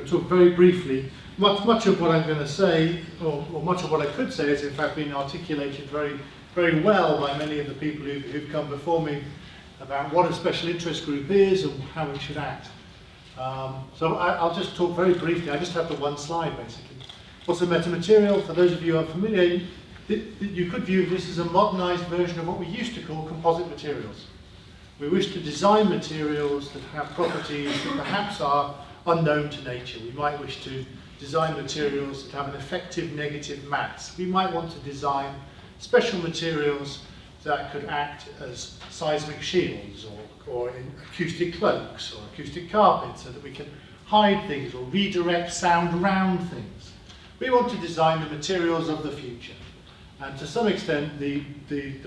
to talk very briefly. Much of what I'm going to say, or much of what I could say, has in fact been articulated very well by many of the people who've come before me about what a special interest group is and how we should act. So I'll just talk very briefly. I just have the one slide, basically. What's a metamaterial? For those of you who are familiar, you could view this as a modernized version of what we used to call composite materials. We wish to design materials that have properties that perhaps are unknown to nature. We might wish to design materials that have an effective negative mass. We might want to design special materials that could act as seismic shields or in acoustic cloaks or acoustic carpets so that we can hide things or redirect sound around things. We want to design the materials of the future. And to some extent, the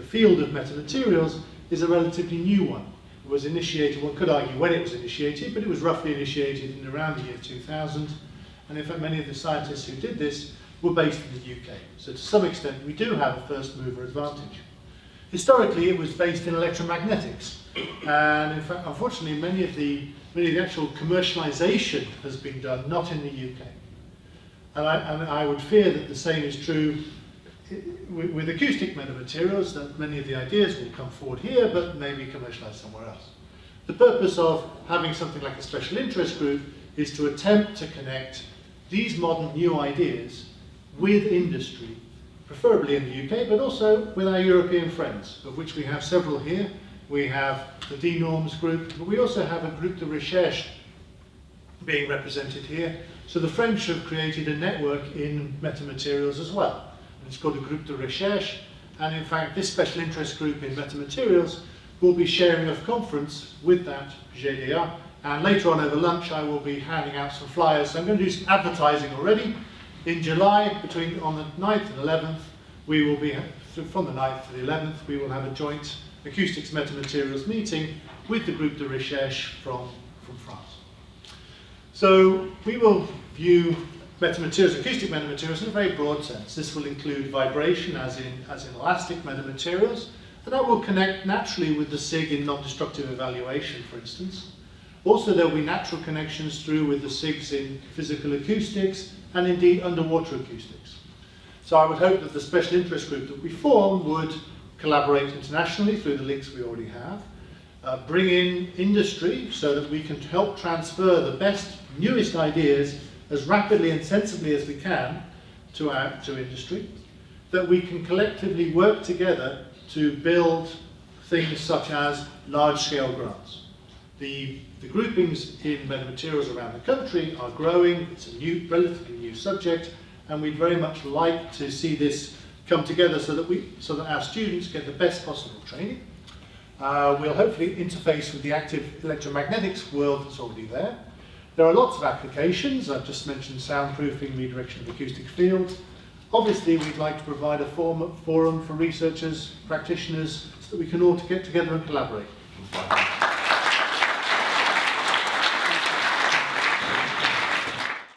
field of metamaterials is a relatively new one. It was initiated, one could argue when it was initiated, but it was roughly initiated in around the year 2000. And in fact, many of the scientists who did this were based in the UK. So to some extent, we do have a first mover advantage. Historically, it was based in electromagnetics. And in fact, unfortunately, many of the actual commercialization has been done not in the UK. And I would fear that the same is true with acoustic metamaterials, that many of the ideas will come forward here, but maybe commercialized somewhere else. The purpose of having something like a special interest group is to attempt to connect these modern new ideas with industry, preferably in the UK, but also with our European friends, of which we have several here. We have the D-Norms group, but we also have a group de recherche being represented here. So the French have created a network in metamaterials as well. It's called a group de recherche, and in fact this special interest group in metamaterials will be sharing a conference with that GDA, and later on over lunch I will be handing out some flyers. So I'm going to do some advertising already. In July, on the 9th and 11th, we will be, from the 9th to the 11th, we will have a joint Acoustics Metamaterials meeting with the group de recherche from France. So we will view metamaterials, acoustic metamaterials in a very broad sense. This will include vibration as in elastic metamaterials, and that will connect naturally with the SIG in non-destructive evaluation, for instance. Also there will be natural connections through with the SIGs in physical acoustics and indeed underwater acoustics. So I would hope that the special interest group that we form would collaborate internationally through the links we already have, bring in industry so that we can help transfer the best, newest ideas as rapidly and sensibly as we can to industry, that we can collectively work together to build things such as large-scale grants. The groupings in metamaterials around the country are growing. It's a relatively new subject, and we'd very much like to see this come together so that our students get the best possible training. We'll hopefully interface with the active electromagnetics world that's already there. There are lots of applications. I've just mentioned soundproofing, redirection of acoustic fields. Obviously, we'd like to provide a forum for researchers, practitioners, so that we can all get together and collaborate.